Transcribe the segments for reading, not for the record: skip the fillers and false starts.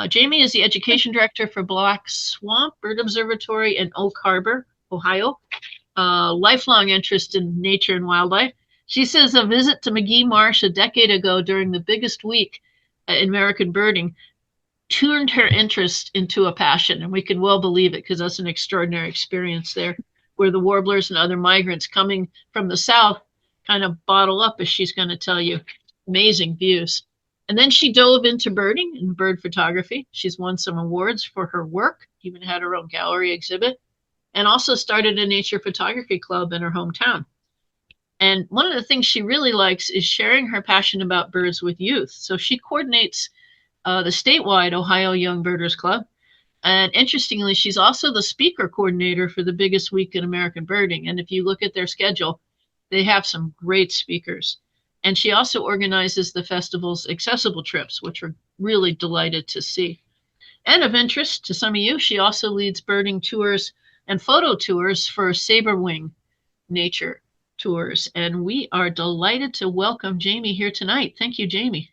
Jamie is the education director for Black Swamp Bird Observatory in Oak Harbor, Ohio. Lifelong interest in nature and wildlife. She says a visit to McGee Marsh a decade ago during the biggest week in American birding turned her interest into a passion, and we can well believe it because that's an extraordinary experience there, where the warblers and other migrants coming from the south kind of bottle up, as she's going to tell you. Amazing views. And then she dove into birding and bird photography. She's won some awards for her work, even had her own gallery exhibit, and also started a nature photography club in her hometown. And one of the things she really likes is sharing her passion about birds with youth. So she coordinates the statewide Ohio Young Birders Club. And interestingly, she's also the speaker coordinator for the biggest week in American birding. And if you look at their schedule, they have some great speakers. And she also organizes the festival's accessible trips, which we're really delighted to see. And of interest to some of you, she also leads birding tours and photo tours for Saberwing Nature Tours. And we are delighted to welcome Jamie here tonight. Thank you, Jamie.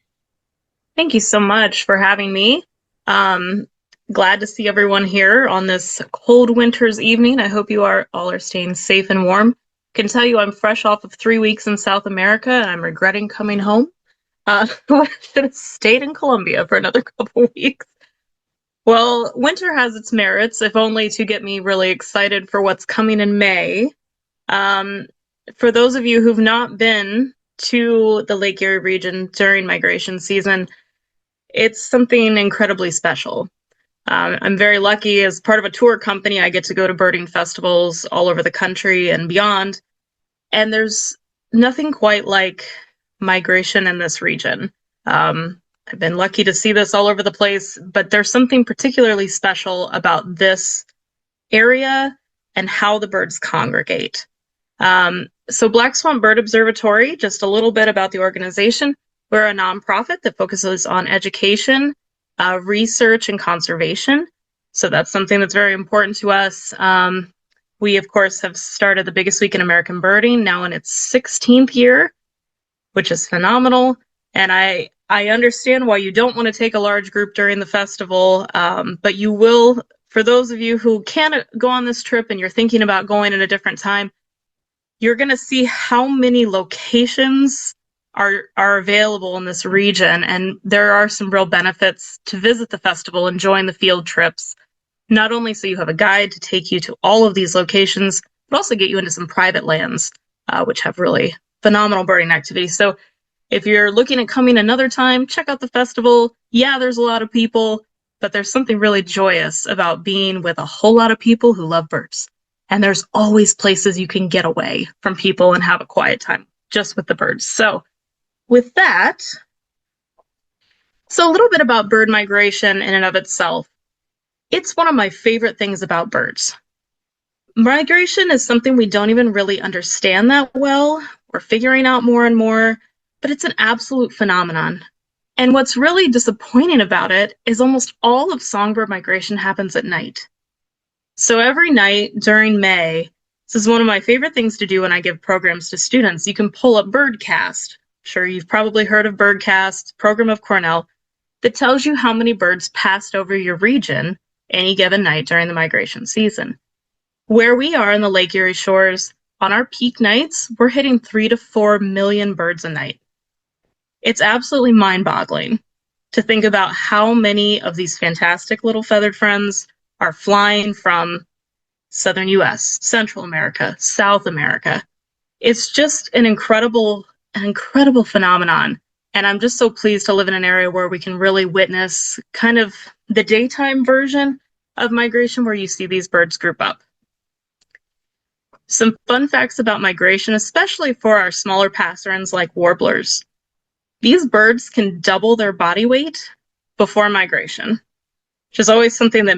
Thank you so much for having me. Glad to see everyone here on this cold winter's evening. I hope you all are staying safe and warm. Can tell you I'm fresh off of 3 weeks in South America and I'm regretting coming home. I should have stayed in Colombia for another couple weeks. Well, winter has its merits, if only to get me really excited for what's coming in May. For those of you who've not been to the Lake Erie region during migration season, it's something incredibly special. I'm very lucky as part of a tour company, I get to go to birding festivals all over the country and beyond. And there's nothing quite like migration in this region. I've been lucky to see this all over the place, but there's something particularly special about this area and how the birds congregate. So Black Swamp Bird Observatory, just a little bit about the organization. We're a nonprofit that focuses on education, research, and conservation. So that's something that's very important to us. We, of course, have started the biggest week in American birding, now in its 16th year, which is phenomenal. And I understand why you don't want to take a large group during the festival, but you will, for those of you who can't go on this trip and you're thinking about going at a different time, you're going to see how many locations are available in this region, and there are some real benefits to visit the festival and join the field trips, not only so you have a guide to take you to all of these locations, but also get you into some private lands, which have really phenomenal birding activities. So if you're looking at coming another time, check out the festival. Yeah, there's a lot of people, but there's something really joyous about being with a whole lot of people who love birds. And there's always places you can get away from people and have a quiet time just with the birds. So with that, so a little bit about bird migration in and of itself. It's one of my favorite things about birds. Migration is something we don't even really understand that well. We're figuring out more and more, but it's an absolute phenomenon. And what's really disappointing about it is almost all of songbird migration happens at night. So every night during May, this is one of my favorite things to do when I give programs to students. You can pull up Birdcast. Sure, you've probably heard of Birdcast, program of Cornell, that tells you how many birds passed over your region any given night during the migration season. Where we are in the Lake Erie shores, on our peak nights, we're hitting 3 to 4 million birds a night. It's absolutely mind-boggling to think about how many of these fantastic little feathered friends are flying from Southern US, Central America, South America. It's just an incredible phenomenon. And I'm just so pleased to live in an area where we can really witness kind of the daytime version of migration where you see these birds group up. Some fun facts about migration, especially for our smaller passerines like warblers. These birds can double their body weight before migration, which is always something that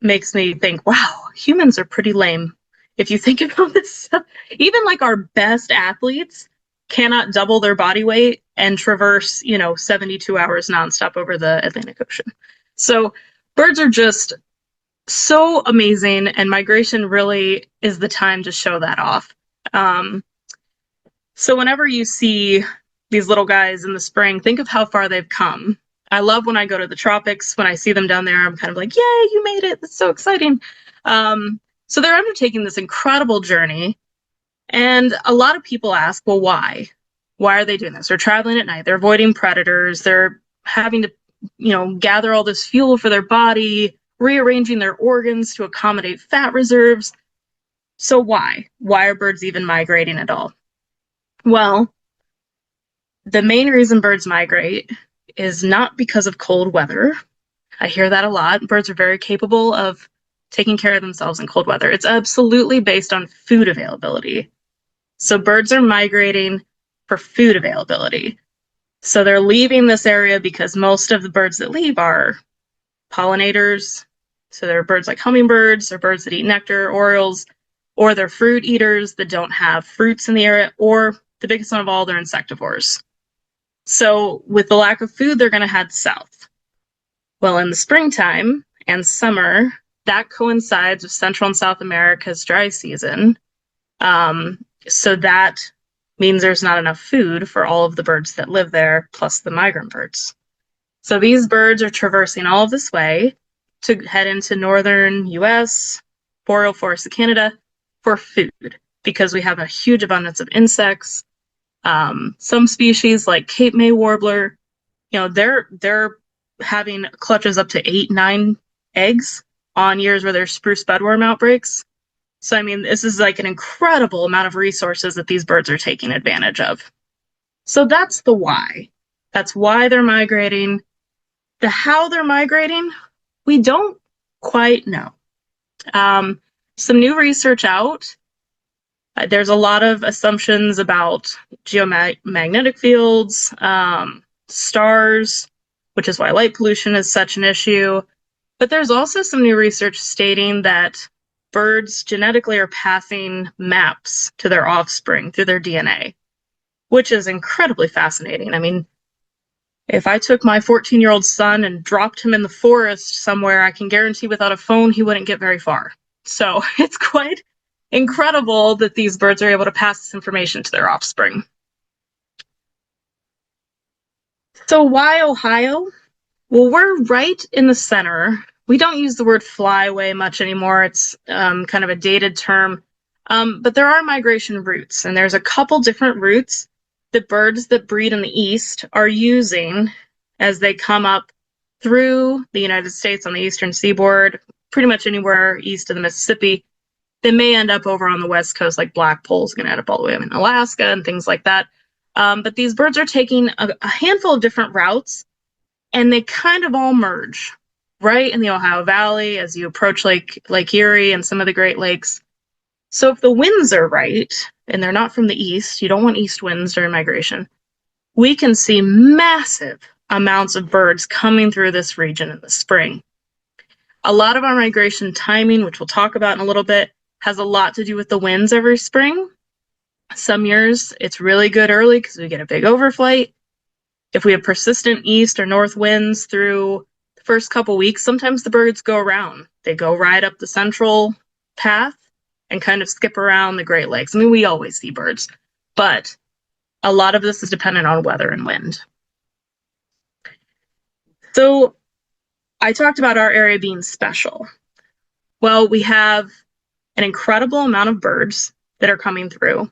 makes me think, wow, humans are pretty lame. If you think about this, even like our best athletes cannot double their body weight and traverse, 72 hours nonstop over the Atlantic Ocean. So birds are just so amazing, and migration really is the time to show that off. So whenever you see these little guys in the spring, think of how far they've come. I love when I go to the tropics. When I see them down there, I'm kind of like, yay, you made it. That's so exciting. So they're undertaking this incredible journey. And a lot of people ask, well, why? Why are they doing this? They're traveling at night. They're avoiding predators. They're having to, gather all this fuel for their body, rearranging their organs to accommodate fat reserves. So why? Why are birds even migrating at all? Well, the main reason birds migrate is not because of cold weather. I hear that a lot. Birds are very capable of taking care of themselves in cold weather. It's absolutely based on food availability. So birds are migrating for food availability. So they're leaving this area because most of the birds that leave are pollinators. So there are birds like hummingbirds, or birds that eat nectar, orioles, or they're fruit eaters that don't have fruits in the area, or the biggest one of all, they're insectivores. So with the lack of food, they're going to head south. Well, in the springtime and summer, that coincides with Central and South America's dry season. So that means there's not enough food for all of the birds that live there, plus the migrant birds. So these birds are traversing all of this way to head into northern US, boreal forests of Canada for food, because we have a huge abundance of insects. Some species like Cape May warbler, they're having clutches up to 8-9 eggs on years where there's spruce bedworm outbreaks. So, I mean, this is like an incredible amount of resources that these birds are taking advantage of. So that's the why. That's why they're migrating. The how they're migrating, we don't quite know. Some new research out. There's a lot of assumptions about geomagnetic fields, stars, which is why light pollution is such an issue. But there's also some new research stating that birds genetically are passing maps to their offspring through their DNA, which is incredibly fascinating. I mean, if I took my 14-year-old son and dropped him in the forest somewhere, I can guarantee without a phone, he wouldn't get very far. So it's quite incredible that these birds are able to pass this information to their offspring. So why Ohio? Well, we're right in the center. We don't use the word flyway much anymore. It's kind of a dated term. But there are migration routes, and there's a couple different routes that birds that breed in the east are using as they come up through the United States on the eastern seaboard, pretty much anywhere east of the Mississippi. They may end up over on the west coast, like Blackpoll's going to end up all the way up in Alaska and things like that. But these birds are taking a handful of different routes, and they kind of all merge right in the Ohio Valley as you approach Lake Erie and some of the Great Lakes. So if the winds are right, and they're not from the east, you don't want east winds during migration, we can see massive amounts of birds coming through this region in the spring. A lot of our migration timing, which we'll talk about in a little bit, has a lot to do with the winds every spring. Some years it's really good early because we get a big overflight. If we have persistent east or north winds through the first couple weeks, sometimes the birds go around. They go right up the central path and kind of skip around the Great Lakes. I mean, we always see birds, but a lot of this is dependent on weather and wind. So I talked about our area being special. Well, we have an incredible amount of birds that are coming through.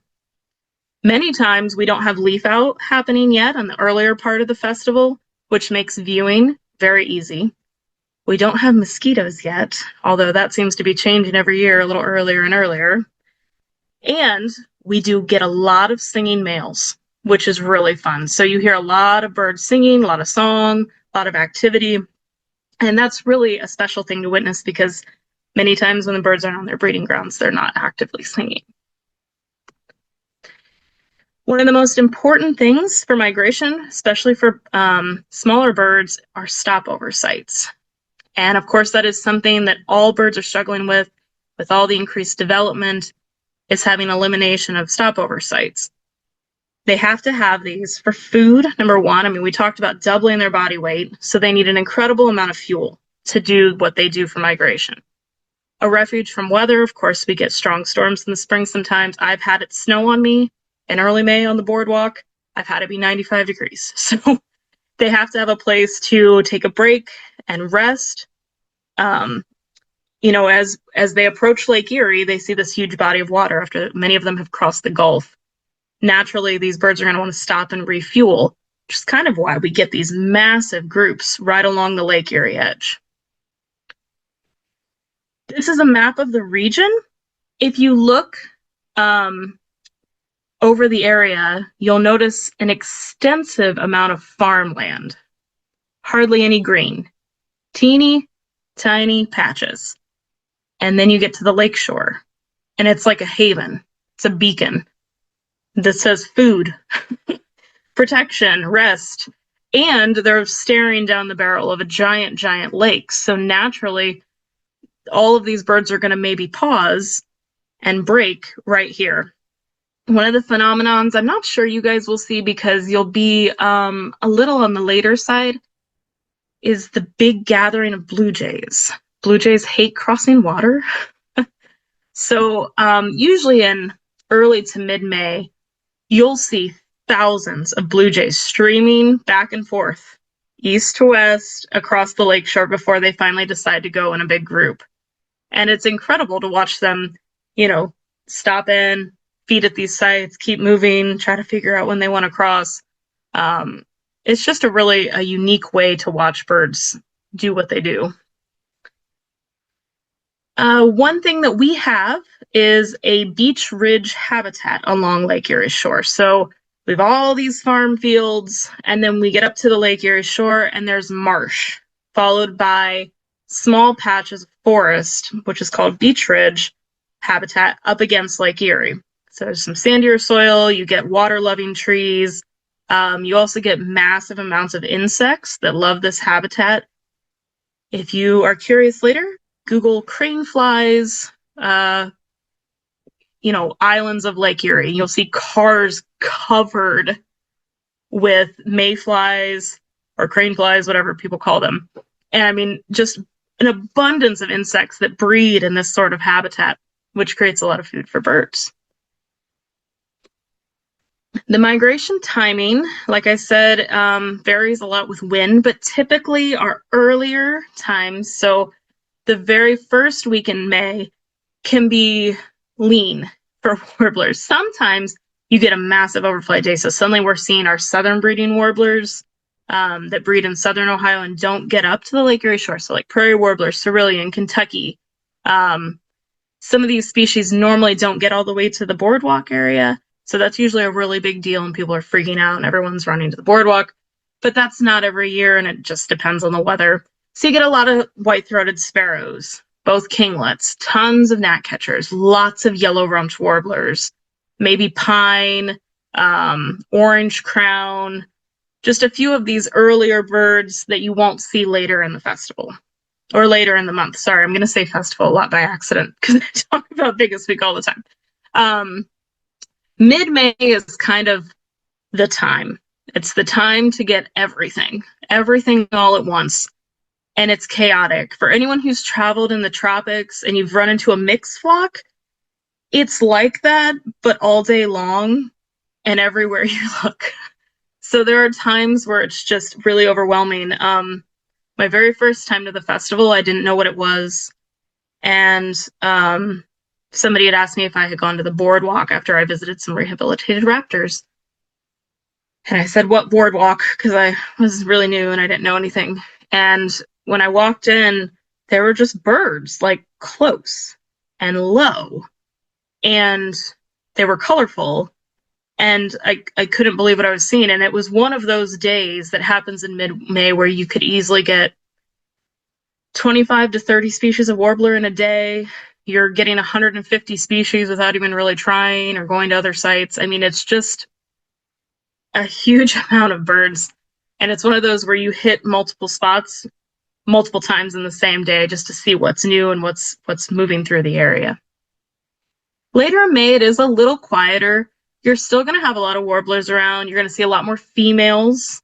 Many times we don't have leaf out happening yet on the earlier part of the festival, which makes viewing very easy. We don't have mosquitoes yet, although that seems to be changing every year a little earlier and earlier. And we do get a lot of singing males, which is really fun. So you hear a lot of birds singing, a lot of song, a lot of activity. And that's really a special thing to witness because many times when the birds are on their breeding grounds, they're not actively singing. One of the most important things for migration, especially for smaller birds, are stopover sites. And of course, that is something that all birds are struggling with all the increased development, is having elimination of stopover sites. They have to have these for food, number one. I mean, we talked about doubling their body weight, so they need an incredible amount of fuel to do what they do for migration. A refuge from weather, of course, we get strong storms in the spring sometimes. I've had it snow on me in early May on the boardwalk. I've had it be 95 degrees. So They have to have a place to take a break and rest. Um, as they approach Lake Erie, they see this huge body of water after many of them have crossed the Gulf. Naturally, these birds are going to want to stop and refuel, which is kind of why we get these massive groups right along the Lake Erie edge. This is a map of the region. If you look over the area, you'll notice an extensive amount of farmland. Hardly any green. Teeny, tiny patches. And then you get to the lakeshore, and it's like a haven. It's a beacon that says food, protection, rest, and they're staring down the barrel of a giant, giant lake. So naturally, all of these birds are going to maybe pause and break right here. One of the phenomenons I'm not sure you guys will see because you'll be a little on the later side is the big gathering of blue jays. Blue jays hate crossing water. So usually in early to mid-May, you'll see thousands of blue jays streaming back and forth, east to west, across the lakeshore before they finally decide to go in a big group. And it's incredible to watch them, stop in, feed at these sites, keep moving, try to figure out when they want to cross. It's just a unique way to watch birds do what they do. One thing that we have is a beach ridge habitat along Lake Erie shore. So we have all these farm fields, and then we get up to the Lake Erie shore, and there's marsh, followed by small patches of forest, which is called beach ridge habitat, up against Lake Erie. So there's some sandier soil, you get water-loving trees, you also get massive amounts of insects that love this habitat. If you are curious later, Google crane flies, islands of Lake Erie, and you'll see cars covered with mayflies or crane flies, whatever people call them. And I mean, just an abundance of insects that breed in this sort of habitat, which creates a lot of food for birds. The migration timing, like I said, varies a lot with wind, but typically our earlier times, so the very first week in May, can be lean for warblers. Sometimes you get a massive overflight day, so suddenly we're seeing our southern breeding warblers that breed in southern Ohio and don't get up to the Lake Erie shore, so like prairie warbler, cerulean, Kentucky. Some of these species normally don't get all the way to the boardwalk area, so that's usually a really big deal and people are freaking out and everyone's running to the boardwalk. But that's not every year, and it just depends on the weather. So you get a lot of white-throated sparrows, both kinglets, tons of gnatcatchers, lots of yellow-rumped warblers, maybe pine, orange crown, just a few of these earlier birds that you won't see later in the festival. Or later in the month. Sorry, I'm going to say festival a lot by accident because I talk about Biggest Week all the time. Mid-May is kind of the time. It's the time to get everything all at once. And it's chaotic. For anyone who's traveled in the tropics and you've run into a mixed flock, it's like that, but all day long and everywhere you look. So there are times where it's just really overwhelming. My very first time to the festival, I didn't know what it was. And somebody had asked me if I had gone to the boardwalk after I visited some rehabilitated raptors. And I said, what boardwalk? Because I was really new and I didn't know anything. And when I walked in, there were just birds, like close and low. And they were colorful. And I couldn't believe what I was seeing. And it was one of those days that happens in mid-May where you could easily get 25 to 30 species of warbler in a day. You're getting 150 species without even really trying or going to other sites. I mean, it's just a huge amount of birds. And it's one of those where you hit multiple spots multiple times in the same day just to see what's new and what's moving through the area. Later in May, it is a little quieter. You're still going to have a lot of warblers around. You're going to see a lot more females,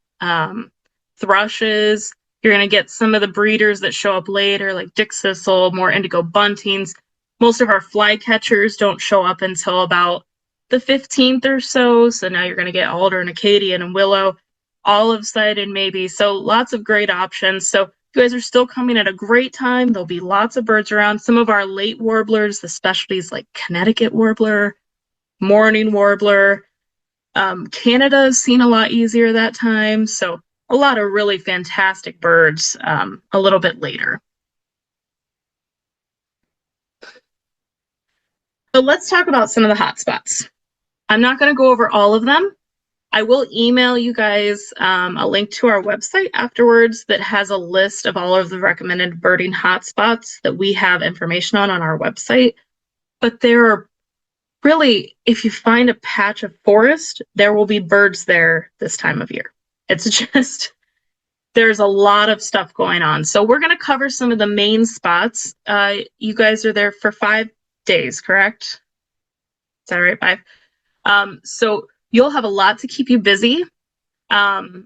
thrushes. You're going to get some of the breeders that show up later, like dickcissel, more indigo buntings. Most of our flycatchers don't show up until about the 15th or so. So now you're going to get alder and Acadian and willow. olive sided maybe. So lots of great options. So you guys are still coming at a great time. There'll be lots of birds around. Some of our late warblers, the specialties like Connecticut warbler, morning warbler. Canada is seen a lot easier that time. So a lot of really fantastic birds a little bit later. So let's talk about some of the hotspots. I'm not going to go over all of them. I will email you guys a link to our website afterwards that has a list of all of the recommended birding hotspots that we have information on our website. But there are really, if you find a patch of forest, there will be birds there this time of year. It's just, there's a lot of stuff going on. So we're going to cover some of the main spots. You guys are there for 5 days, correct? Is that right? 5? So you'll have a lot to keep you busy. I'll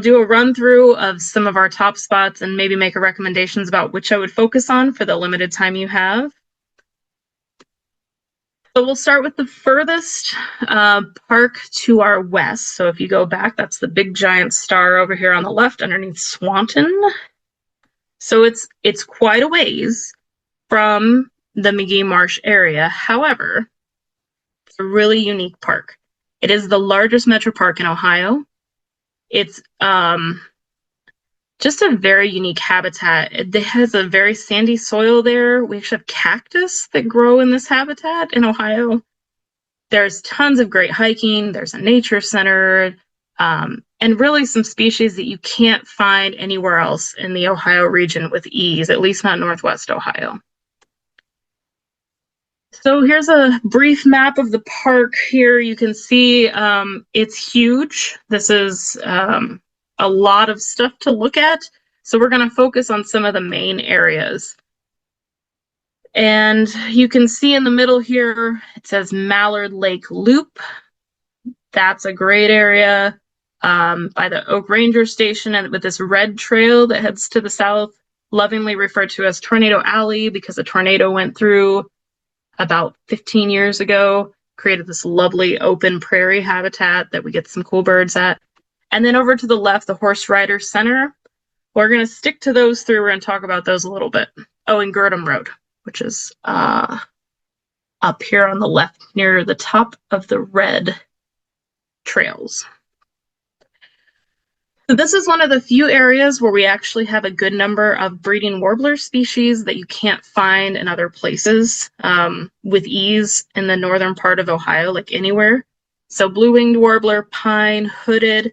do a run through of some of our top spots and maybe make recommendations about which I would focus on for the limited time you have. So we'll start with the furthest park to our west. So if you go back, that's the big giant star over here on the left underneath Swanton. So it's quite a ways from the McGee Marsh area. However, it's a really unique park. It is the largest metro park in Ohio. It's just a very unique habitat. It has a very sandy soil there. We actually have cactus that grow in this habitat in Ohio. There's tons of great hiking. There's a nature center, and really some species that you can't find anywhere else in the Ohio region with ease, at least not Northwest Ohio. So here's a brief map of the park here. You can see it's huge. This is a lot of stuff to look at. So we're going to focus on some of the main areas. And you can see in the middle here, it says Mallard Lake Loop. That's a great area by the Oak Ranger Station, and with this red trail that heads to the south, lovingly referred to as Tornado Alley because a tornado went through about 15 years ago, created this lovely open prairie habitat that we get some cool birds at. And then over to the left, the Horse Rider Center. We're going to stick to those three. We're going to talk about those a little bit. Oh, and Girdham Road, which is up here on the left near the top of the red trails. So this is one of the few areas where we actually have a good number of breeding warbler species that you can't find in other places with ease in the northern part of Ohio, like anywhere. So blue-winged warbler, pine, hooded,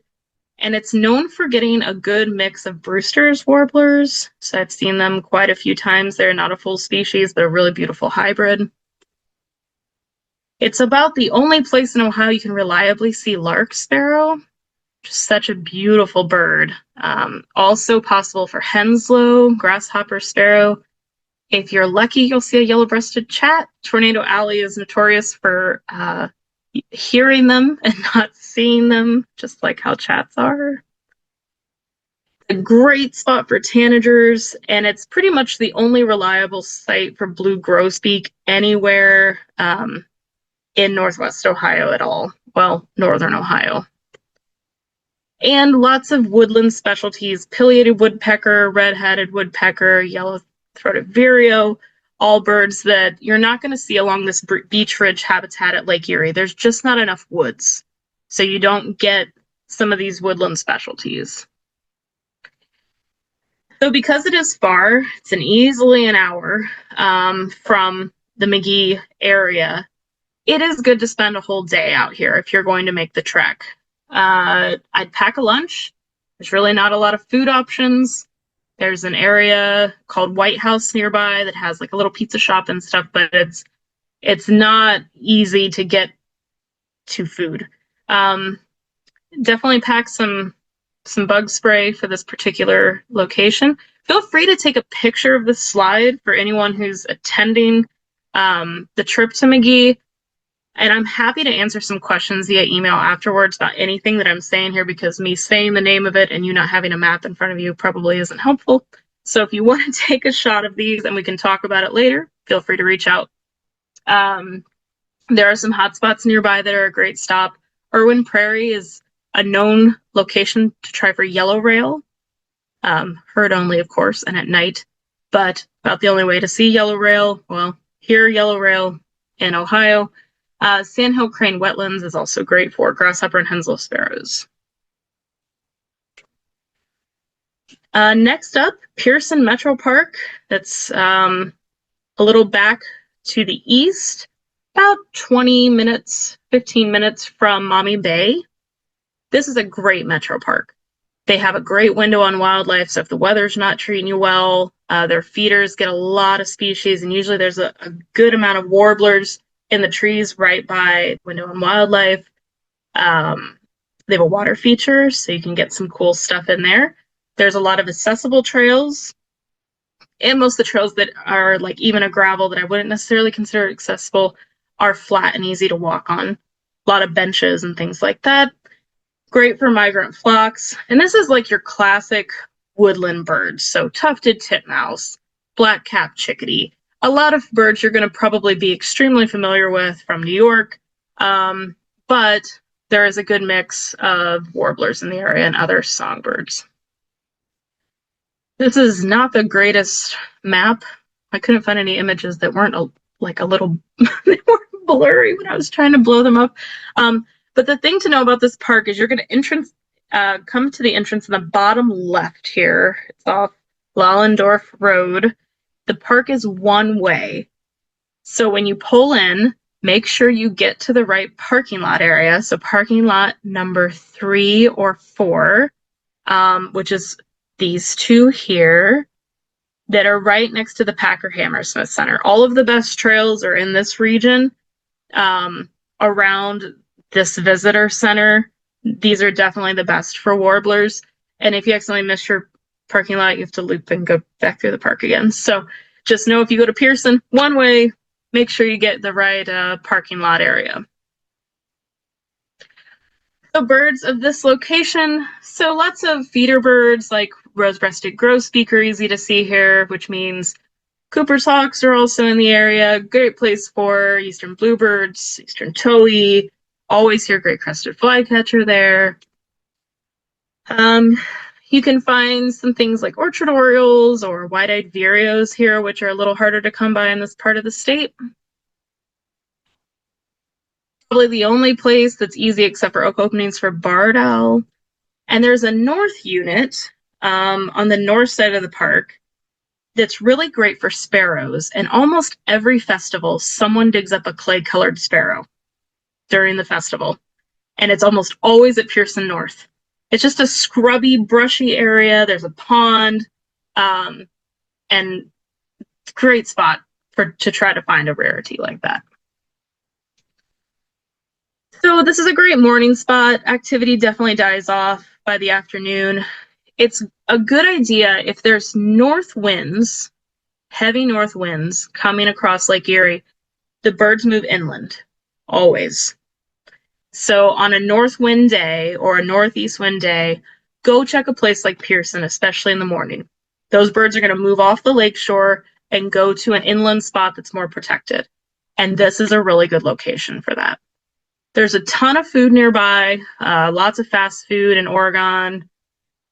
and it's known for getting a good mix of Brewster's warblers. So I've seen them quite a few times. They're not a full species, but a really beautiful hybrid. It's about the only place in Ohio you can reliably see lark sparrow. Just such a beautiful bird. Also possible for henslow, grasshopper sparrow. If you're lucky, you'll see a yellow-breasted chat. Tornado Alley is notorious for hearing them and not seeing them, just like how chats are. A great spot for tanagers, and it's pretty much the only reliable site for blue grosbeak anywhere in Northwest Ohio at all. Well, Northern Ohio. And lots of woodland specialties, pileated woodpecker, red-headed woodpecker, yellow-throated vireo, all birds that you're not going to see along this beech ridge habitat at Lake Erie. There's just not enough woods. So you don't get some of these woodland specialties. So because it is far, it's easily an hour from the McGee area, it is good to spend a whole day out here if you're going to make the trek. I'd pack a lunch. There's really not a lot of food options. There's an area called White House nearby that has like a little pizza shop and stuff, but it's not easy to get to food. Definitely pack some bug spray for this particular location. Feel free to take a picture of the slide for anyone who's attending the trip to McGee. And I'm happy to answer some questions via email afterwards about anything that I'm saying here, because me saying the name of it and you not having a map in front of you probably isn't helpful. So if you want to take a shot of these and we can talk about it later, feel free to reach out. There are some hotspots nearby that are a great stop. Irwin Prairie is a known location to try for yellow rail, herd only, of course, and at night, but about the only way to see yellow rail, well, hear yellow rail in Ohio. Sandhill Crane Wetlands is also great for grasshopper and Henslow sparrows. Next up, Pearson Metro Park. That's a little back to the east, about 20 minutes, 15 minutes from Maumee Bay. This is a great metro park. They have a great window on wildlife, so if the weather's not treating you well, their feeders get a lot of species, and usually there's a good amount of warblers in the trees right by window on wildlife. They have a water feature, so you can get some cool stuff in there. There's a lot of accessible trails, and most of the trails that are like even a gravel that I wouldn't necessarily consider accessible are flat and easy to walk on. A lot of benches and things like that. Great for migrant flocks. And this is like your classic woodland birds. So tufted titmouse, black-capped chickadee. A lot of birds you're going to probably be extremely familiar with from New York. But there is a good mix of warblers in the area and other songbirds. This is not the greatest map. I couldn't find any images that weren't like a little they weren't blurry when I was trying to blow them up. But the thing to know about this park is you're going to come to the entrance in the bottom left here. It's off Lallendorf Road. The park is one way. So when you pull in, make sure you get to the right parking lot area. So parking lot number 3 or 4, which is these two here that are right next to the Packer Hammersmith Center. All of the best trails are in this region around this visitor center. These are definitely the best for warblers. And if you accidentally miss your parking lot, you have to loop and go back through the park again. So just know if you go to Pearson one way, make sure you get the right parking lot area. So birds of this location, so lots of feeder birds like rose-breasted grosbeak, easy to see here, which means Cooper's hawks are also in the area. Great place for eastern bluebirds, eastern towhee. Always hear great crested flycatcher there. You can find some things like orchard orioles or wide-eyed vireos here, which are a little harder to come by in this part of the state. Probably the only place that's easy except for oak openings for barred owl. And there's a north unit on the north side of the park that's really great for sparrows. And almost every festival, someone digs up a clay-colored sparrow during the festival. And it's almost always at Pearson North. It's just a scrubby, brushy area. There's a pond, and great spot to try to find a rarity like that. So this is a great morning spot. Activity definitely dies off by the afternoon. It's a good idea if there's north winds, heavy north winds coming across Lake Erie, the birds move inland, always. So on a north wind day or a northeast wind day, go check a place like Pearson, especially in the morning. Those birds are going to move off the lakeshore and go to an inland spot that's more protected. And this is a really good location for that. There's a ton of food nearby, lots of fast food in Oregon.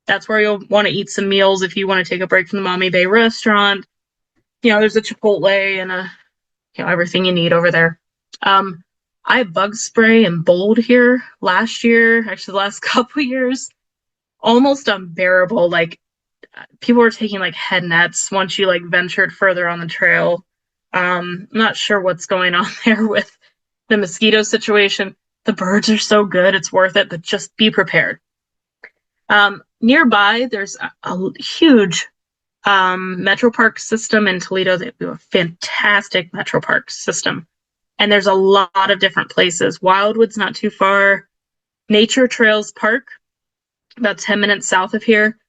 That's where you'll want to eat some meals if you want to take a break from the Maumee Bay restaurant. You know, there's a Chipotle and everything you need over there. I have bug spray and bold here last year, actually the last couple years, almost unbearable. Like people were taking like head nets once you like ventured further on the trail. I'm not sure what's going on there with the mosquito situation. The birds are so good, it's worth it, but just be prepared. Nearby, there's a huge Metro Park system in Toledo. They have a fantastic Metro Park system. And there's a lot of different places. Wildwood's not too far. Nature Trails Park, about 10 minutes south of here.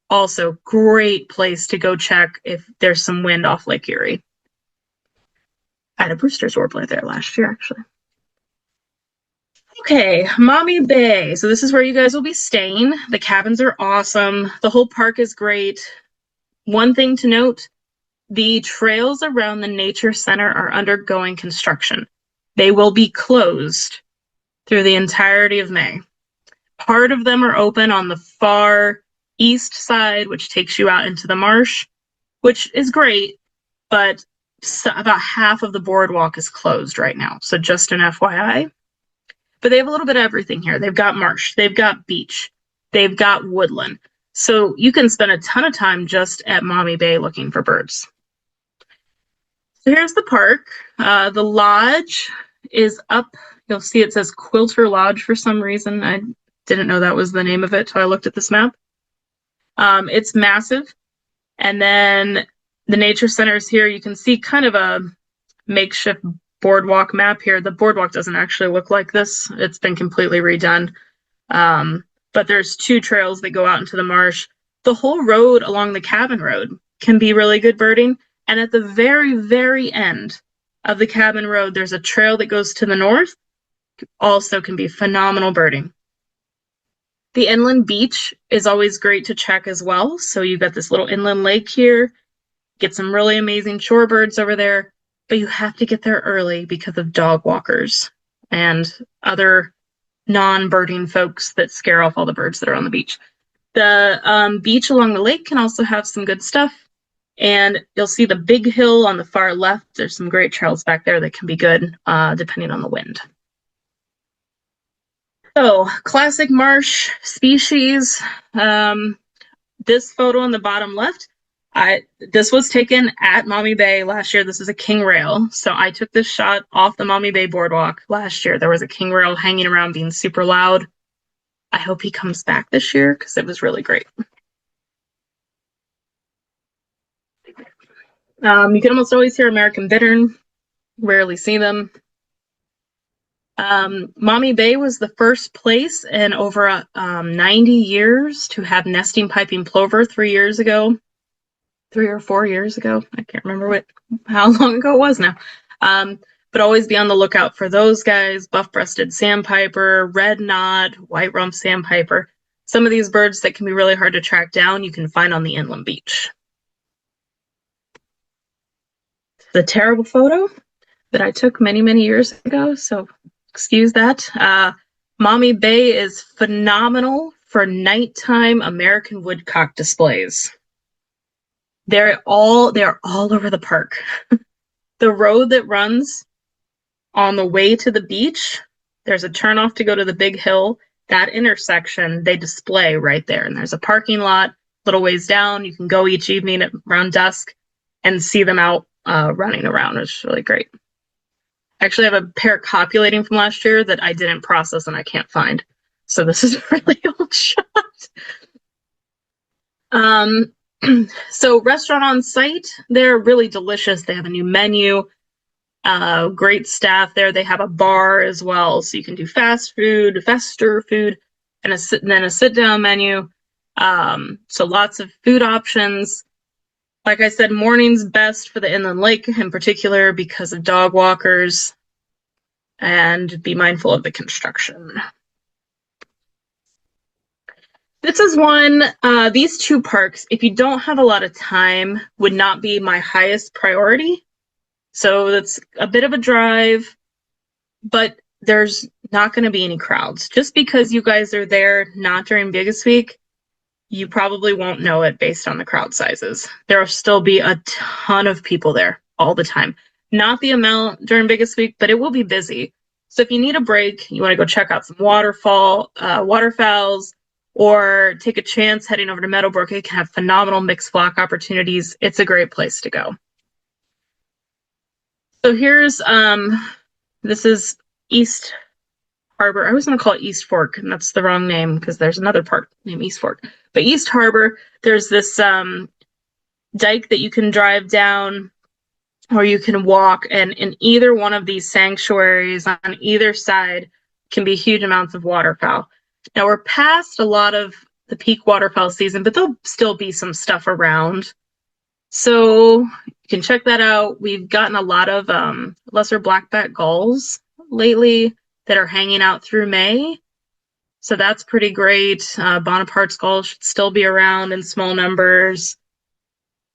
Also, great place to go check if there's some wind off Lake Erie. I had a Brewster's warbler there last year, actually. Okay, Maumee Bay. So this is where you guys will be staying. The cabins are awesome. The whole park is great. One thing to note, the trails around the nature center are undergoing construction. They will be closed through the entirety of May. Part of them are open on the far east side, which takes you out into the marsh, which is great, but about half of the boardwalk is closed right now. So just an FYI. But they have a little bit of everything here. They've got marsh, they've got beach, they've got woodland. So you can spend a ton of time just at Maumee Bay looking for birds. So here's the park. The lodge is up. You'll see it says Quilter Lodge for some reason. I didn't know that was the name of it until I looked at this map. It's massive. And then the nature center is here. You can see kind of a makeshift boardwalk map here. The boardwalk doesn't actually look like this. It's been completely redone. But there's 2 trails that go out into the marsh. The whole road along the cabin road can be really good birding. And at the very, very end of the cabin road, there's a trail that goes to the north. Also can be phenomenal birding. The inland beach is always great to check as well. So you've got this little inland lake here. Get some really amazing shorebirds over there. But you have to get there early because of dog walkers and other non-birding folks that scare off all the birds that are on the beach. The beach along the lake can also have some good stuff. And you'll see the big hill on the far left. There's some great trails back there that can be good depending on the wind. So, classic marsh species. This photo on the bottom left, this was taken at Maumee Bay last year. This is a king rail. So I took this shot off the Maumee Bay boardwalk last year. There was a king rail hanging around being super loud. I hope he comes back this year because it was really great. You can almost always hear American bittern. Rarely see them. Maumee Bay was the first place in over 90 years to have nesting piping plover 3 years ago. 3 or 4 years ago. I can't remember how long ago it was now. But always be on the lookout for those guys, buff-breasted sandpiper, red knot, white rump sandpiper. Some of these birds that can be really hard to track down, you can find on the inland beach. The terrible photo that I took many, many years ago, so excuse that. Maumee Bay is phenomenal for nighttime American woodcock displays. They're all over the park. The road that runs on the way to the beach, there's a turnoff to go to the big hill. That intersection, they display right there. And there's a parking lot, little ways down. You can go each evening at around dusk and see them out running around. It's really great. I actually have a pair copulating from last year that I didn't process and I can't find. So this is a really old shot. So restaurant on site, they're really delicious. They have a new menu, great staff there. They have a bar as well. So you can do faster food, and then a sit-down menu. So lots of food options. Like I said, morning's best for the inland lake in particular because of dog walkers, and be mindful of the construction. This is one, these 2 parks, if you don't have a lot of time, would not be my highest priority. So that's a bit of a drive, but there's not going to be any crowds. Just because you guys are there not during Biggest Week, you probably won't know it based on the crowd sizes. There will still be a ton of people there all the time. Not the amount during Biggest Week, but it will be busy. So if you need a break, you want to go check out some waterfowls, or take a chance heading over to Meadowbrook. It can have phenomenal mixed flock opportunities. It's a great place to go. So here's, this is East Harbor. I was going to call it East Fork, and that's the wrong name because there's another park named East Fork. But East Harbor, there's this dike that you can drive down or you can walk, and in either one of these sanctuaries on either side can be huge amounts of waterfowl. Now we're past a lot of the peak waterfowl season, but there'll still be some stuff around. So you can check that out. We've gotten a lot of lesser blackback gulls lately that are hanging out through May. So that's pretty great. Bonaparte's gull should still be around in small numbers.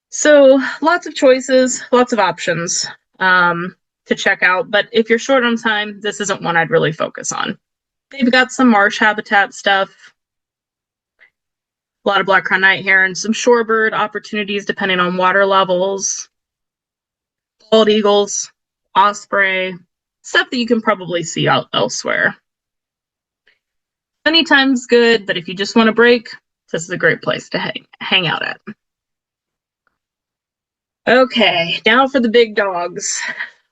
So lots of choices, lots of options. to check out. But if you're short on time, this isn't one I'd really focus on. They've got some marsh habitat stuff, a lot of black-crowned night heron, some shorebird opportunities depending on water levels, bald eagles, osprey, stuff that you can probably see out elsewhere. Anytime's good, but if you just want a break, this is a great place to hang out at. Okay, now for the big dogs.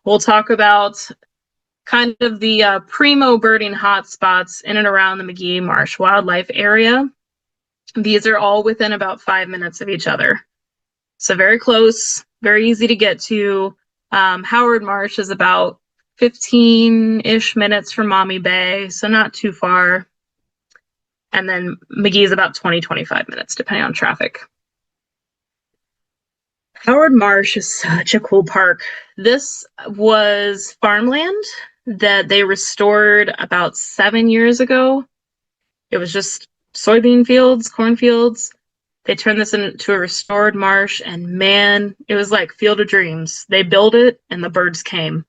We'll talk about kind of the primo birding hotspots in and around the Magee Marsh Wildlife Area. These are all within about 5 minutes of each other. So very close, very easy to get to. Howard Marsh is about 15-ish minutes from Maumee Bay, so not too far. And then Magee is about 20-25 minutes, depending on traffic. Howard Marsh is such a cool park. This was farmland that they restored about 7 years ago. It was just soybean fields, cornfields. They turned this into a restored marsh, and man, it was like Field of Dreams. They built it, and the birds came.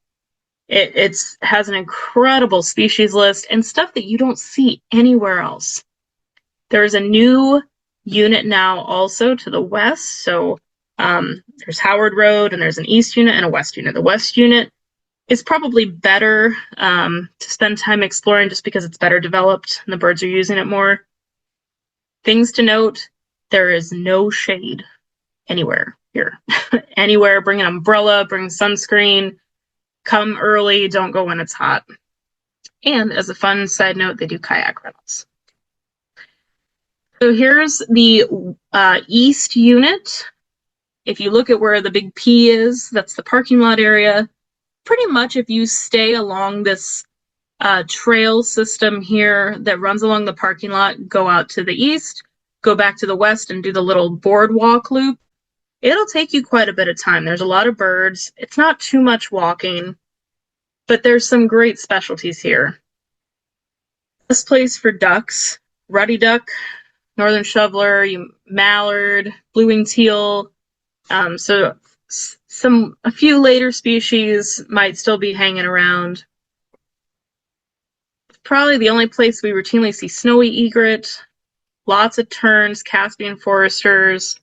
It has an incredible species list and stuff that you don't see anywhere else. There's a new unit now also to the west, so there's Howard Road, and there's an east unit and a west unit. The west unit is probably better to spend time exploring just because it's better developed and the birds are using it more. Things to note, there is no shade anywhere here. Anywhere, bring an umbrella, bring sunscreen, come early, don't go when it's hot. And as a fun side note, they do kayak rentals. So here's the east unit. If you look at where the big P is, that's the parking lot area. Pretty much if you stay along this trail system here that runs along the parking lot, go out to the east, go back to the west and do the little boardwalk loop, it'll take you quite a bit of time. There's a lot of birds. It's not too much walking, but there's some great specialties here. This place for ducks, ruddy duck, northern shoveler, mallard, blue-winged teal. So a few later species might still be hanging around. Probably the only place we routinely see snowy egret, lots of terns, Caspian foresters,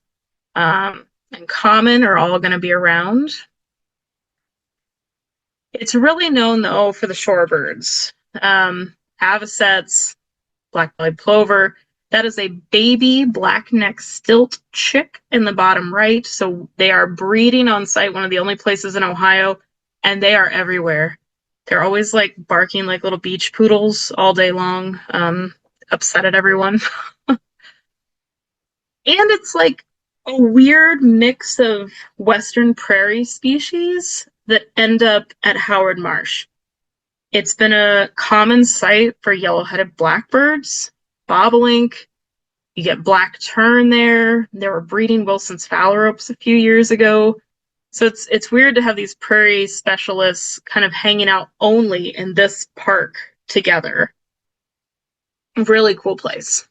and common are all going to be around. It's really known, though, for the shorebirds. Avocets, black-bellied plover. That is a baby black-necked stilt chick in the bottom right. So they are breeding on site, one of the only places in Ohio, and they are everywhere. They're always like barking like little beach poodles all day long, upset at everyone. And it's like a weird mix of western prairie species that end up at Howard Marsh. It's been a common site for yellow-headed blackbirds, bobolink. You get black tern there. They were breeding Wilson's phalaropes a few years ago. So it's weird to have these prairie specialists kind of hanging out only in this park together. Really cool place.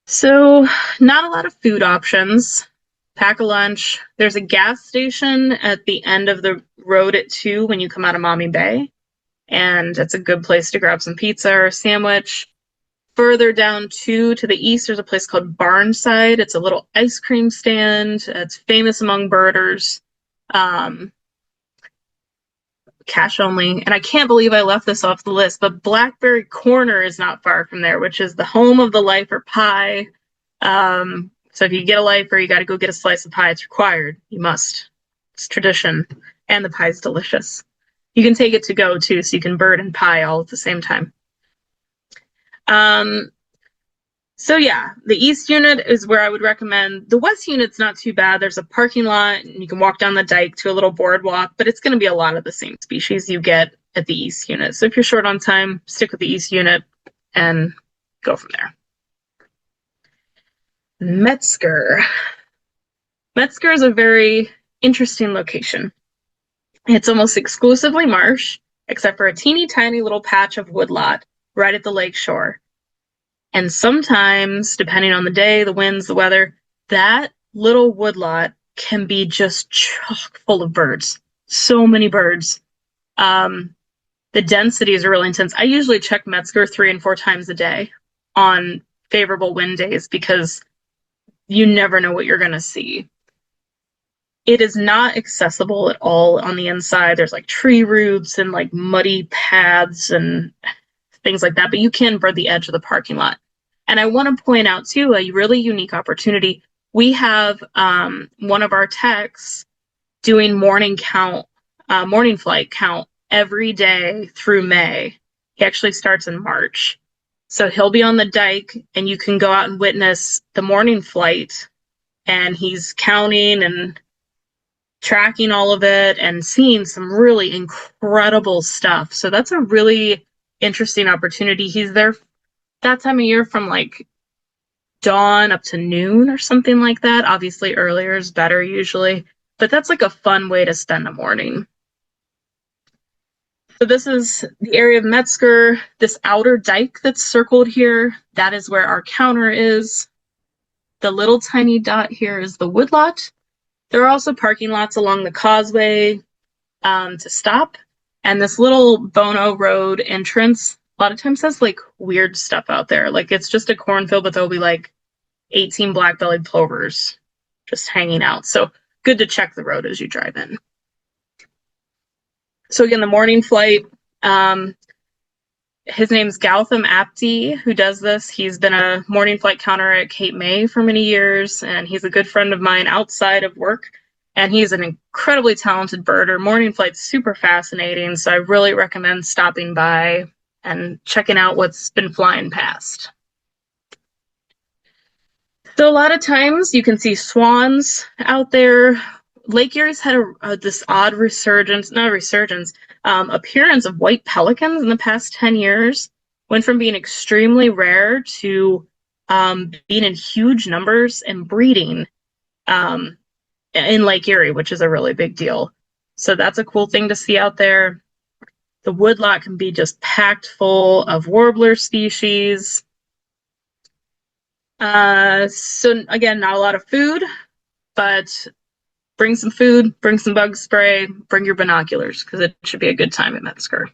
So not a lot of food options. Pack a lunch. There's a gas station at the end of the road at 2 when you come out of Maumee Bay. And it's a good place to grab some pizza or a sandwich. Further down 2 to the east, there's a place called Barnside. It's a little ice cream stand. It's famous among birders. Cash only. And I can't believe I left this off the list, but Blackberry Corner is not far from there, which is the home of the lifer pie. So if you get a lifer, you got to go get a slice of pie. It's required. You must. It's tradition. And the pie's delicious. You can take it to go, too, so you can bird and pie all at the same time. So yeah, the east unit is where I would recommend. The west unit's not too bad. There's a parking lot, and you can walk down the dike to a little boardwalk, but it's going to be a lot of the same species you get at the east unit. So if you're short on time, stick with the east unit and go from there. Metzger. Metzger is a very interesting location. It's almost exclusively marsh, except for a teeny tiny little patch of woodlot right at the lake shore. And sometimes, depending on the day, the winds, the weather, that little woodlot can be just chock full of birds. So many birds. The densities are really intense. I usually check Metzger 3 and 4 times a day on favorable wind days because you never know what you're going to see. It is not accessible at all on the inside. There's like tree roots and like muddy paths and things like that, but you can bird the edge of the parking lot. And I want to point out too, a really unique opportunity. We have one of our techs doing morning flight count every day through May. He actually starts in March. So he'll be on the dike and you can go out and witness the morning flight, and he's counting and tracking all of it and seeing some really incredible stuff. So that's a really interesting opportunity. He's there that time of year from like dawn up to noon or something like that. Obviously earlier is better usually, but that's like a fun way to spend the morning. So this is the area of Metzger, this outer dike that's circled here. That is where our counter is. The little tiny dot here is the woodlot. There are also parking lots along the causeway to stop. And this little Bono Road entrance, a lot of times has like weird stuff out there. Like it's just a cornfield, but there'll be like 18 black-bellied plovers just hanging out. So good to check the road as you drive in. So again, the morning flight, his name's Gautam Apti, who does this. He's been a morning flight counter at Cape May for many years, and he's a good friend of mine outside of work. And he's an incredibly talented birder. Morning flight's super fascinating, so I really recommend stopping by and checking out what's been flying past. So a lot of times you can see swans out there. Lake Erie's had this odd appearance of white pelicans in the past 10 years. Went from being extremely rare to being in huge numbers and breeding in Lake Erie, which is a really big deal. So that's a cool thing to see out there. The woodlot can be just packed full of warbler species. So again, not a lot of food, but bring some food, bring some bug spray, bring your binoculars, because it should be a good time at Metzger.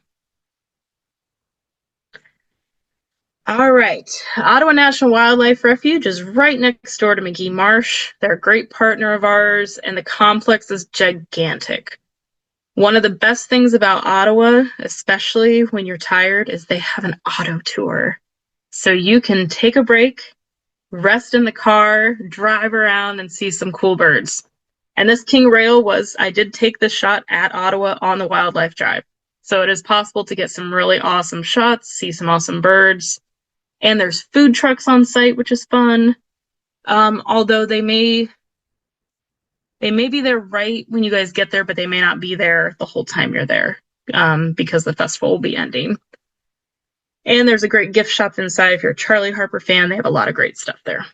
All right, Ottawa National Wildlife Refuge is right next door to McGee Marsh. They're a great partner of ours, and the complex is gigantic. One of the best things about Ottawa, especially when you're tired, is they have an auto tour. So you can take a break, rest in the car, drive around, and see some cool birds. And this king rail I did take this shot at Ottawa on the wildlife drive. So it is possible to get some really awesome shots, see some awesome birds. And there's food trucks on site, which is fun. Although they may be there right when you guys get there, but they may not be there the whole time you're there because the festival will be ending. And there's a great gift shop inside. If you're a Charlie Harper fan, they have a lot of great stuff there.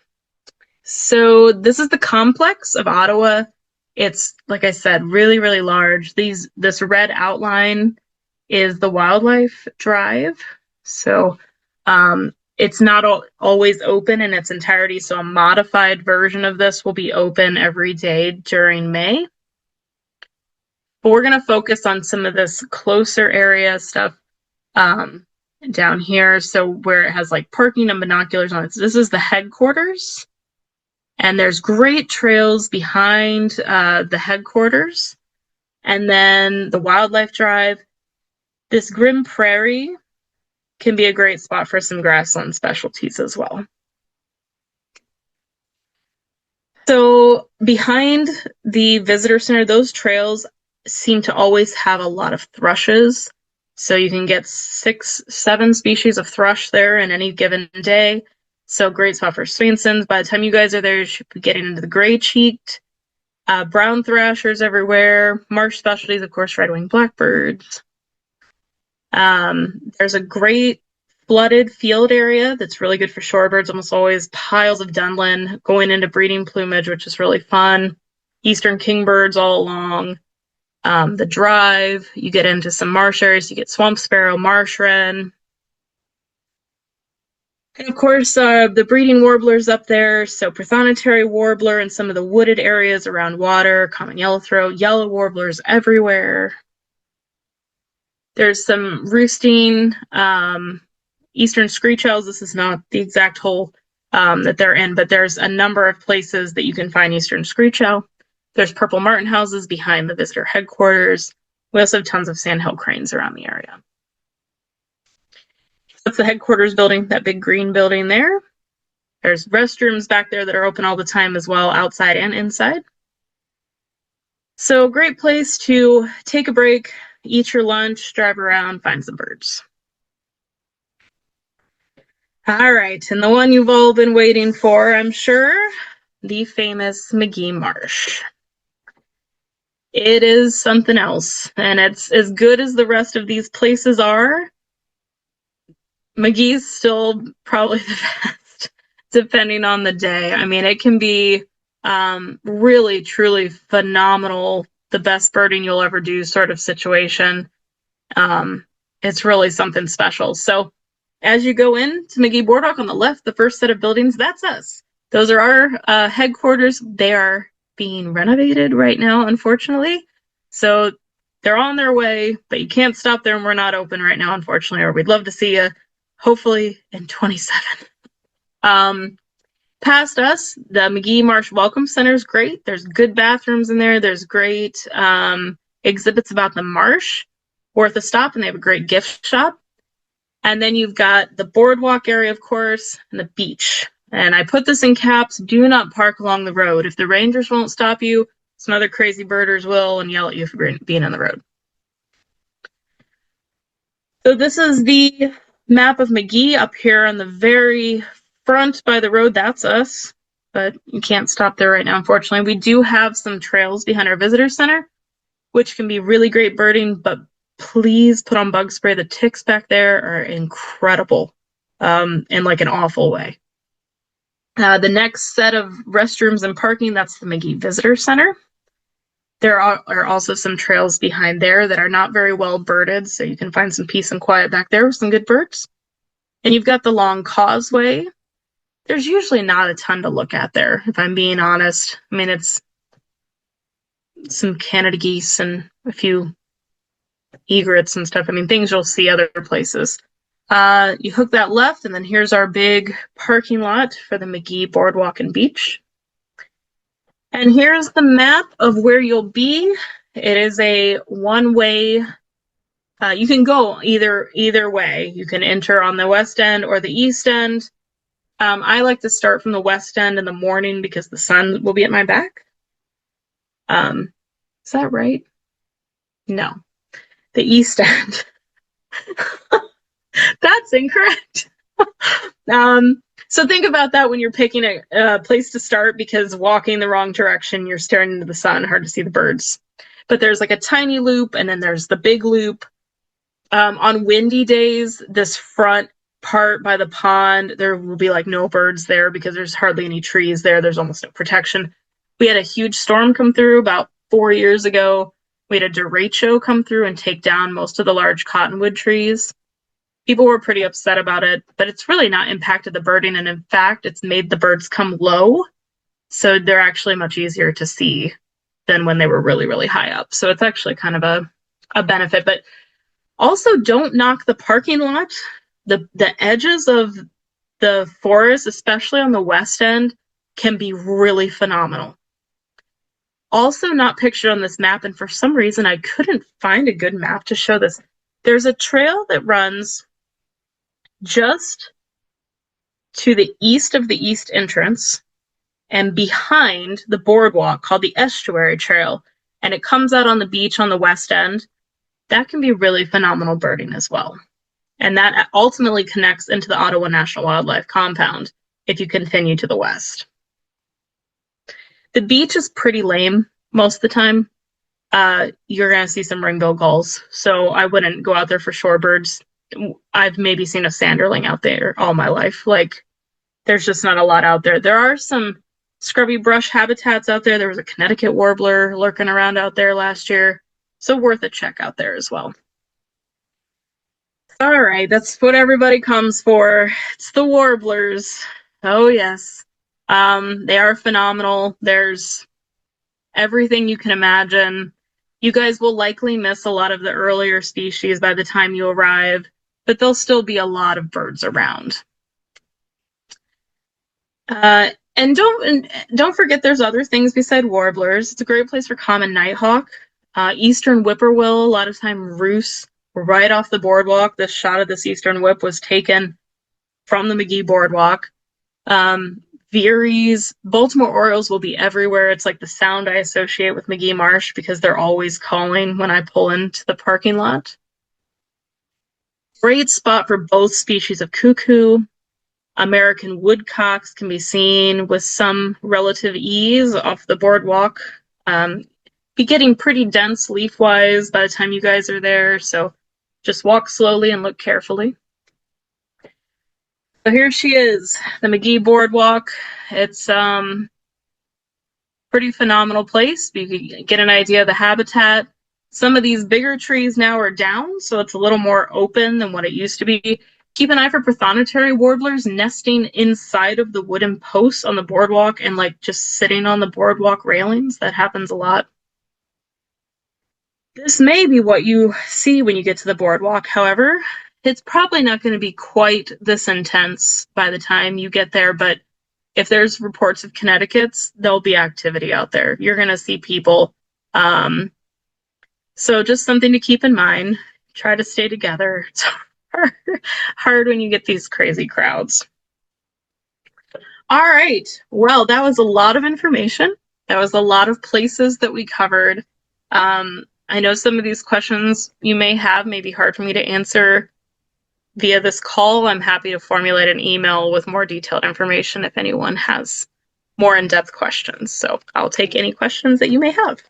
So this is the complex of Ottawa. It's, like I said, really, really large. This red outline is the wildlife drive. So it's not always open in its entirety. So a modified version of this will be open every day during May. But we're going to focus on some of this closer area stuff down here. So where it has like parking and binoculars on it. So this is the headquarters. And there's great trails behind the headquarters. And then the wildlife drive. This Grim Prairie can be a great spot for some grassland specialties as well. So behind the visitor center, those trails seem to always have a lot of thrushes. So you can get 6-7 species of thrush there in any given day. So great spot for Swainson's. By the time you guys are there, you should be getting into the gray-cheeked, brown thrashers everywhere, marsh specialties, of course, red-winged blackbirds. There's a great flooded field area that's really good for shorebirds, almost always piles of Dunlin going into breeding plumage, which is really fun. Eastern kingbirds all along. The drive, you get into some marsh areas, you get swamp sparrow, marsh wren. And of course, the breeding warblers up there, so prothonotary warbler and some of the wooded areas around water, common yellowthroat, yellow warblers everywhere. There's some roosting eastern screech owls. This is not the exact hole that they're in, but there's a number of places that you can find eastern screech owl. There's purple martin houses behind the visitor headquarters. We also have tons of sandhill cranes around the area. That's the headquarters building, that big green building there. There's restrooms back there that are open all the time as well, outside and inside. So great place to take a break, eat your lunch, drive around, find some birds. All right, and the one you've all been waiting for, I'm sure, the famous McGee Marsh. It is something else, and it's as good as the rest of these places are. McGee's still probably the best, depending on the day. I mean, it can be really, truly phenomenal, the best birding you'll ever do sort of situation. It's really something special. So as you go in to McGee Boardwalk on the left, the first set of buildings, that's us. Those are our headquarters. They are being renovated right now, unfortunately. So they're on their way, but you can't stop there, and we're not open right now, unfortunately, or we'd love to see you, hopefully in 27. Past us, the McGee Marsh Welcome Center is great. There's good bathrooms in there. There's great exhibits about the marsh, worth a stop, and they have a great gift shop. And then you've got the boardwalk area, of course, and the beach. And I put this in caps, do not park along the road. If the rangers won't stop you, some other crazy birders will and yell at you for being on the road. So this is the map of McGee up here on the very front by the road. That's us, but you can't stop there right now, unfortunately. We do have some trails behind our visitor center, which can be really great birding, but please put on bug spray. The ticks back there are incredible in like an awful way. The next set of restrooms and parking, that's the McGee Visitor Center. There are also some trails behind there that are not very well birded, so you can find some peace and quiet back there with some good birds. And you've got the long causeway. There's usually not a ton to look at there, if I'm being honest. I mean, it's some Canada geese and a few egrets and stuff. I mean, things you'll see other places. You hook that left, and then here's our big parking lot for the McGee Boardwalk and Beach. And here's the map of where you'll be. It is a one-way. You can go either way. You can enter on the west end or the east end. I like to start from the west end in the morning because the sun will be at my back. Is that right? No. The east end. That's incorrect. So think about that when you're picking a place to start, because walking the wrong direction, you're staring into the sun, hard to see the birds. But there's like a tiny loop, and then there's the big loop. On windy days, this front part by the pond, there will be like no birds there because there's hardly any trees there. There's almost no protection. We had a huge storm come through about 4 years ago. We had a derecho come through and take down most of the large cottonwood trees. People were pretty upset about it, but it's really not impacted the birding. And in fact, it's made the birds come low. So they're actually much easier to see than when they were really, really high up. So it's actually kind of a benefit. But also, don't knock the parking lot. The edges of the forest, especially on the west end, can be really phenomenal. Also not pictured on this map, and for some reason I couldn't find a good map to show this. There's a trail that runs just to the east of the east entrance and behind the boardwalk called the Estuary Trail, and it comes out on the beach on the west end. That can be really phenomenal birding as well. And that ultimately connects into the Ottawa National Wildlife Compound if you continue to the west. The beach is pretty lame most of the time. You're going to see some ring-billed gulls, so I wouldn't go out there for shorebirds. I've maybe seen a sanderling out there all my life. Like, there's just not a lot out there. There are some scrubby brush habitats out there. There was a Connecticut warbler lurking around out there last year, so worth a check out there as well. All right, that's what everybody comes for. It's the warblers. Oh, yes. They are phenomenal. There's everything you can imagine. You guys will likely miss a lot of the earlier species by the time you arrive, but there'll still be a lot of birds around. And don't forget there's other things beside warblers. It's a great place for common nighthawk. Eastern whippoorwill, a lot of time roosts right off the boardwalk. This shot of this eastern whip was taken from the McGee boardwalk. Veeries, Baltimore Orioles will be everywhere. It's like the sound I associate with McGee Marsh because they're always calling when I pull into the parking lot. Great spot for both species of cuckoo. American woodcocks can be seen with some relative ease off the boardwalk. Be getting pretty dense leaf-wise by the time you guys are there, so just walk slowly and look carefully. So here she is, the McGee Boardwalk. It's pretty phenomenal place. You can get an idea of the habitat. Some of these bigger trees now are down, so it's a little more open than what it used to be. Keep an eye for prothonotary warblers nesting inside of the wooden posts on the boardwalk and like just sitting on the boardwalk railings. That happens a lot. This may be what you see when you get to the boardwalk. However, it's probably not going to be quite this intense by the time you get there, but if there's reports of Connecticut's, there'll be activity out there. You're going to see people. So just something to keep in mind. Try to stay together. It's hard when you get these crazy crowds. All right. Well, that was a lot of information. That was a lot of places that we covered. I know some of these questions you may have may be hard for me to answer via this call. I'm happy to formulate an email with more detailed information if anyone has more in-depth questions. So I'll take any questions that you may have.